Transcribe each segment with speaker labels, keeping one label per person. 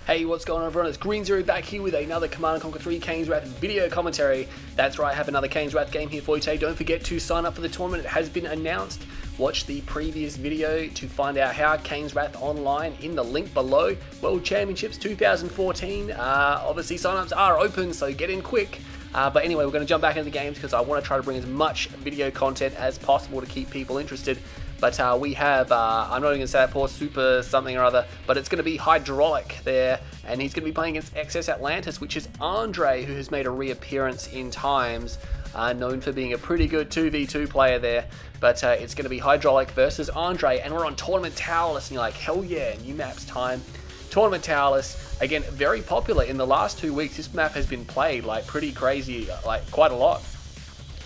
Speaker 1: Hey, what's going on everyone? It's Green Zero back here with another Command & Conquer 3 Kane's Wrath video commentary. That's right, I have another Kane's Wrath game here for you today. Don't forget to sign up for the tournament. It has been announced. Watch the previous video to find out how Kane's Wrath Online in the link below. World Championships 2014. Obviously sign-ups are open, so get in quick. But anyway, we're going to jump back into the games because I want to try to bring as much video content as possible to keep people interested. But we have, I'm not even going to say that, PorSupuesto something or other, but it's going to be Hydraulic there, and he's going to be playing against eXs.Atlantis, which is Andre, who has made a reappearance in times, known for being a pretty good 2v2 player there. But it's going to be Hydraulic versus Andre, and we're on Tournament Towerless, and you're like, hell yeah, new maps time. Tournament Towerless, again, very popular in the last 2 weeks. This map has been played like pretty crazy, like quite a lot.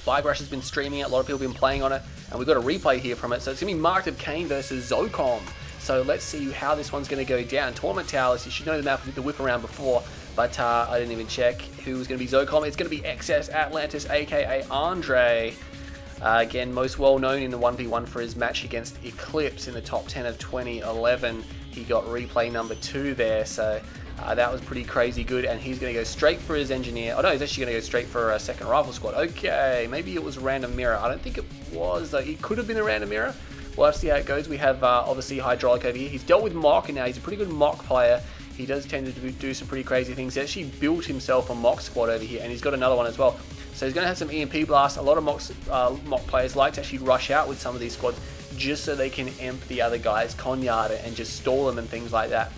Speaker 1: Bike Rush has been streaming it, a lot of people have been playing on it, and we've got a replay here from it. So it's going to be marked of Kane versus Zocom. So let's see how this one's going to go down. Tournament Towers, you should know the map with the whip around before, but I didn't even check who was going to be Zocom. It's going to be eXs.Atlantis, aka Andre. Again, most well known in the 1v1 for his match against Eclipse in the top 10 of 2011. He got replay number 2 there, so that was pretty crazy good, and he's going to go straight for his engineer. Oh no, he's actually going to go straight for a second rifle squad. Okay, maybe it was a random mirror. I don't think it was, though. It could have been a random mirror. We'll have to see how it goes. We have obviously Hydraulic over here. He's dealt with Mock, and now he's a pretty good Mock player. He does tend to do some pretty crazy things. He actually built himself a Mock squad over here, and he's got another one as well. So he's going to have some EMP blasts. A lot of Mock players like to actually rush out with some of these squads just so they can imp the other guys, conyard it, and just stall them and things like that,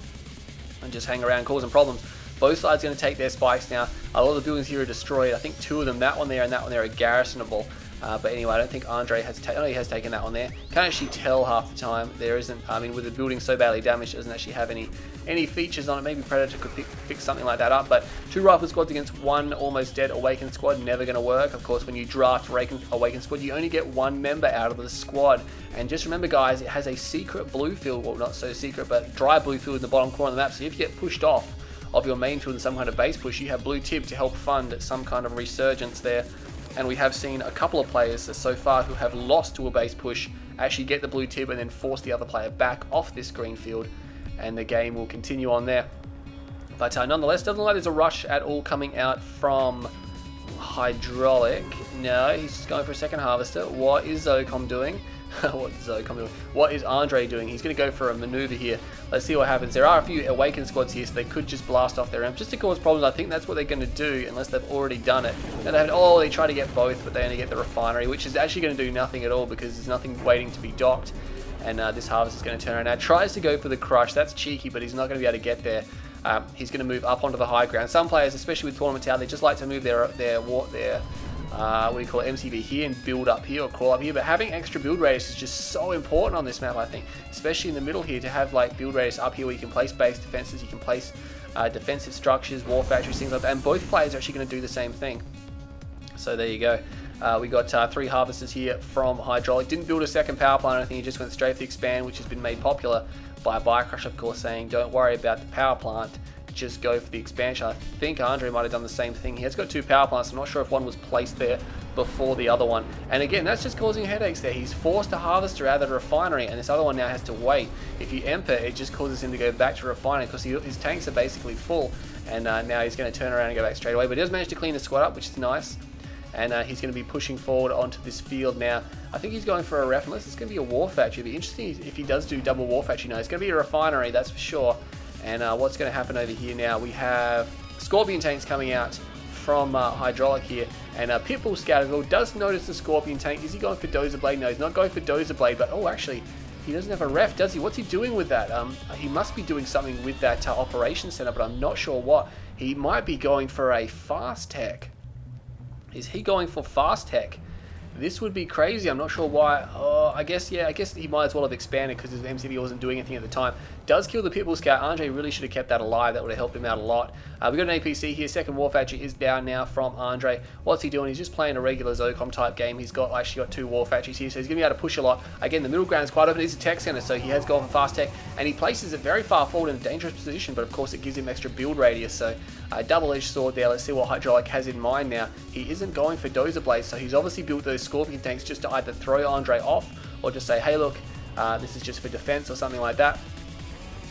Speaker 1: and just hang around causing problems. Both sides are going to take their spikes now. A lot of the buildings here are destroyed. I think 2 of them, that one there and that one there, are garrisonable. But anyway, I don't think Andre has taken. Oh, he has taken that one there. Can't actually tell half the time. There isn't. I mean, with the building so badly damaged, it doesn't actually have any features on it. Maybe Predator could fix something like that up. But 2 rifle squads against 1 almost dead Awakened squad, never going to work. Of course, when you draft Awakened squad, you only get 1 member out of the squad. And just remember, guys, it has a secret blue field. Well, not so secret, but dry blue field in the bottom corner of the map. So if you get pushed off of your main field in some kind of base push, you have blue tib to help fund some kind of resurgence there. And we have seen a couple of players so far who have lost to a base push actually get the blue tib and then force the other player back off this green field, and the game will continue on there. But nonetheless, doesn't look like there's a rush at all coming out from Hydraulic. No, he's just going for a second harvester. What is Zocom doing? What is Andre doing? He's going to go for a maneuver here. Let's see what happens. There are a few Awakened squads here, so they could just blast off their amp just to cause problems. I think that's what they're going to do, unless they've already done it. And they try to get both, but they only get the refinery, which is actually going to do nothing at all because there's nothing waiting to be docked. And this harvest is going to turn around. Now tries to go for the crush. That's cheeky, but he's not going to be able to get there. He's going to move up onto the high ground. Some players, especially with Tournament Tower, they just like to move their what do you call it, MCV here and build up here or crawl up here. But having extra build radius is just so important on this map, I think, especially in the middle here, to have like build radius up here where you can place base defenses, you can place defensive structures, war factories, things like that, and both players are actually going to do the same thing. So there you go. We got 3 harvesters here from Hydraulic. Didn't build a second power plant or anything, he just went straight for the expand, which has been made popular by Bike Rush, of course, saying don't worry about the power plant, just go for the expansion. I think Andre might have done the same thing. He has got 2 power plants. I'm not sure if one was placed there before the other one. And again, that's just causing headaches there. He's forced a harvester out of the refinery, and this other one now has to wait. If you emp it, it just causes him to go back to refinery because his tanks are basically full. And now he's going to turn around and go back straight away. But he does manage to clean the squad up, which is nice. And he's going to be pushing forward onto this field now. I think he's going for a ref, unless it's going to be a war factory. It'd be interesting if he does do double war factory. No, it's going to be a refinery, that's for sure. And what's going to happen over here now, we have Scorpion tanks coming out from Hydraulic here, and Pitbull Scout as well does notice the Scorpion tank. Is he going for Dozer Blade? No, he's not going for Dozer Blade, but oh, actually, he doesn't have a ref, does he? What's he doing with that? He must be doing something with that operation center, but I'm not sure what. He might be going for a fast tech. Is he going for fast tech? This would be crazy. I'm not sure why. Oh, I guess he might as well have expanded because his MCV wasn't doing anything at the time. Does kill the Pitbull Scout. Andre really should have kept that alive. That would have helped him out a lot. We got an APC here. Second war factory is down now from Andre. What's he doing? He's just playing a regular Zocom type game. He's actually got 2 war factories here, so he's going to be able to push a lot. Again, the middle ground is quite open. It's a tech center, so he has gone for fast tech, and he places it very far forward in a dangerous position, but of course it gives him extra build radius, so double-edged sword there. Let's see what Hydraulic has in mind now. He isn't going for Dozer Blades, so he's obviously built those Scorpion tanks just to either throw Andre off or just say, hey look, this is just for defense or something like that.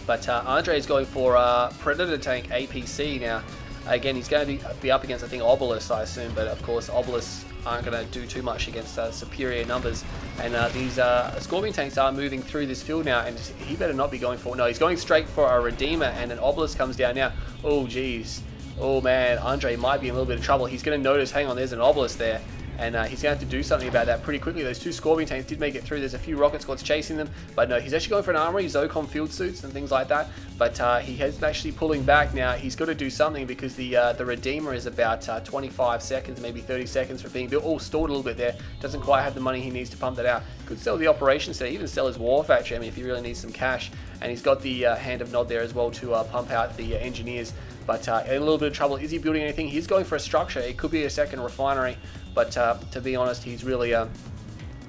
Speaker 1: But Andre is going for Predator Tank APC now. Again, he's going to be up against, I think, Obelisks, I assume, but of course Obelisks aren't going to do too much against superior numbers. And these Scorpion tanks are moving through this field now, and he better not be going for... No, he's going straight for a Redeemer, and an Obelisk comes down now. Oh, geez. Oh, man, Andre might be in a little bit of trouble. He's going to notice, hang on, there's an Obelisk there. And he's going to have to do something about that pretty quickly. Those two Scorpion tanks did make it through. There's a few rocket squads chasing them. But no, he's actually going for an armory, Zocom field suits and things like that. But he is actually pulling back now. He's got to do something because the Redeemer is about 25 seconds, maybe 30 seconds from being built. Oh, stalled a little bit there. Doesn't quite have the money he needs to pump that out. Could sell the operations center, even sell his war factory, I mean, if he really needs some cash. And he's got the hand of Nod there as well to pump out the engineers. But in a little bit of trouble. Is he building anything? He's going for a structure. It could be a second refinery. But to be honest, he's really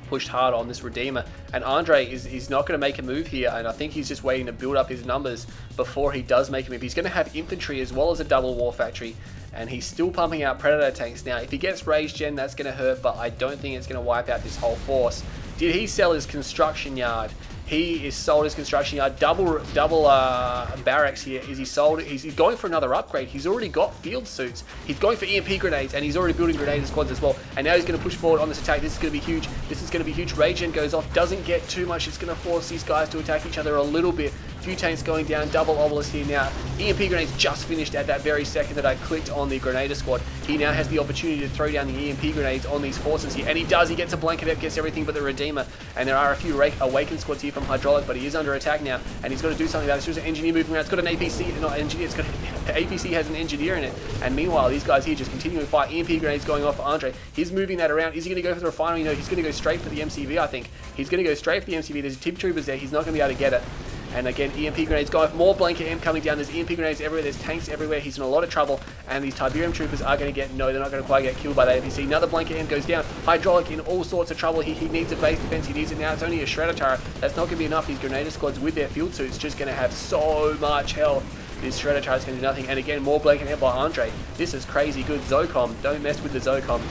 Speaker 1: pushed hard on this Redeemer. And Andre is not going to make a move here. And I think he's just waiting to build up his numbers before he does make a move. He's going to have infantry as well as a double war factory. And he's still pumping out Predator tanks. Now, if he gets Rage Gen, that's going to hurt. But I don't think it's going to wipe out this whole force. Did he sell his construction yard? He is sold his construction yard. Double barracks here. Is he sold? He's going for another upgrade. He's already got field suits. He's going for EMP grenades, and he's already building grenade squads as well. And now he's going to push forward on this attack. This is going to be huge. This is going to be huge. Rage Gen goes off. Doesn't get too much. It's going to force these guys to attack each other a little bit. Few tanks going down. Double Obelisk here now. EMP grenades just finished at that very second that I clicked on the Grenader squad. He now has the opportunity to throw down the EMP grenades on these forces here. And he does. He gets a blanket up, gets everything but the Redeemer. And there are a few Awakened squads here from Hydraulic, but he is under attack now. And he's got to do something about it. There's an engineer moving around. It's got an APC, not engineer. It's got the APC has an engineer in it. And meanwhile, these guys here just continuing to fight. EMP grenades going off for Andre. He's moving that around. Is he going to go for the refinery? No, he's going to go straight for the MCV, I think. He's going to go straight for the MCV. There's tip troopers there. He's not going to be able to get it. And again, EMP grenades go off. More blanket M coming down. There's EMP grenades everywhere. There's tanks everywhere. He's in a lot of trouble. And these Tiberium troopers are going to get... No, they're not going to quite get killed by the APC. Another blanket M goes down. Hydraulic in all sorts of trouble. He needs a base defense. He needs it now. It's only a shredder turret. That's not going to be enough. These Grenader squads with their field suits just going to have so much health. This shredder turret's going to do nothing. And again, more blanket M by Andre. This is crazy good. Zocom. Don't mess with the Zocom.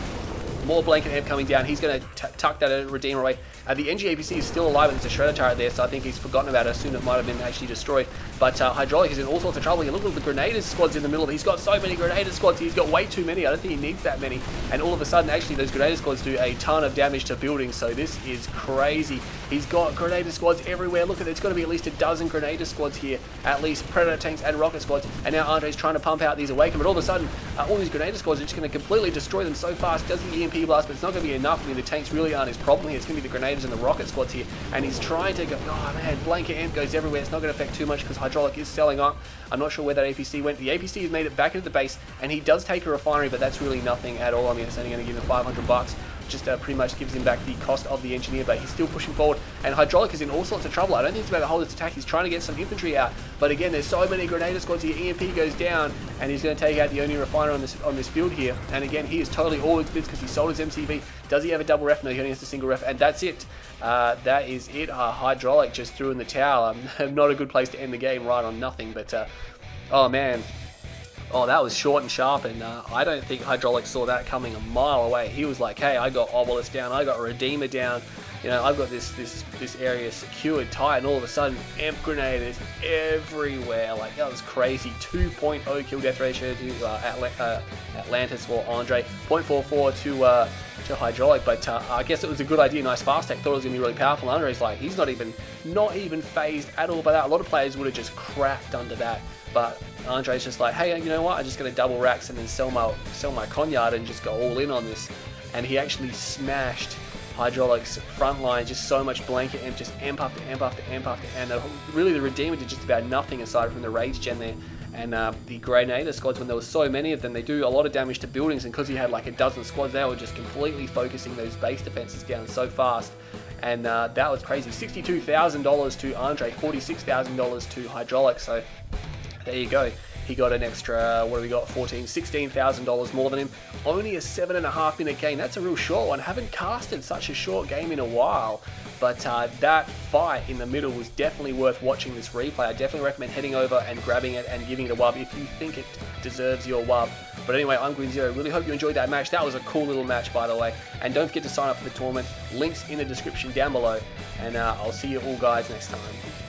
Speaker 1: More blanket M coming down. He's going to tuck that Redeemer away. The NG-APC is still alive, and there's a shredder turret there, so I think he's forgotten about it. Soon it might have been actually destroyed. But Hydraulic is in all sorts of trouble. You look at the Grenader squads in the middle. He's got so many Grenader squads. He's got way too many. I don't think he needs that many. And all of a sudden, actually, those Grenader squads do a ton of damage to buildings. So this is crazy. He's got Grenader squads everywhere. Look at it. It's got to be at least a dozen Grenader squads here. At least Predator tanks and rocket squads. And now Andre's trying to pump out these Awaken. But all of a sudden, all these Grenader squads are just going to completely destroy them so fast. Does the EMP blast, but it's not going to be enough. I mean, the tanks really aren't his problem here. It's going to be the Grenaders and the rocket squads here. And he's trying to go, oh man, blanket amp goes everywhere. It's not going to affect too much because Hydraulic is selling up. I'm not sure where that APC went. The APC has made it back into the base, and he does take a refinery, but that's really nothing at all. I mean, it's only going to give him $500. Just pretty much gives him back the cost of the engineer, but he's still pushing forward. And Hydraulic is in all sorts of trouble. I don't think it's about to hold his attack. He's trying to get some infantry out, but again, there's so many Grenader squads here. EMP goes down, and he's going to take out the only refiner on this field here. And again, he is totally all his bits because he sold his MCV. Does he have a double ref? No, he only has a single ref, and that's it. That is it. Hydraulic just threw in the towel. Not a good place to end the game, right on nothing. But oh man. Oh, that was short and sharp, and I don't think Hydraulic saw that coming a mile away. He was like, hey, I got Obelisk down, I got Redeemer down, you know, I've got this area secured, tight, and all of a sudden, amp grenades everywhere. Like, that was crazy. 2.0 kill death ratio to Atlantis for Andre, 0.44 to Hydraulic, but I guess it was a good idea. Nice fast tech. Thought it was going to be really powerful. Andre's like, he's not even phased at all by that. A lot of players would have just cracked under that, but Andre's just like, hey, you know what? I'm just going to double racks and then sell my conyard and just go all in on this. And he actually smashed Hydraulic's front line. Just so much blanket amp, just amp after amp after amp after, and really the Redeemer did just about nothing aside from the Rage Gen there. And the Grenader squads, when there was so many of them, they do a lot of damage to buildings, and because he had like a dozen squads, they were just completely focusing those base defenses down so fast. And that was crazy. $62,000 to Andre, $46,000 to Hydraulic. So there you go. He got an extra, what do we got, $16,000 more than him. Only a 7.5 minute game. That's a real short one. Haven't casted such a short game in a while. But that fight in the middle was definitely worth watching this replay. I definitely recommend heading over and grabbing it and giving it a wub if you think it deserves your wub. But anyway, I'm Green Zero. Really hope you enjoyed that match. That was a cool little match, by the way. And don't forget to sign up for the tournament. Links in the description down below. And I'll see you all guys next time.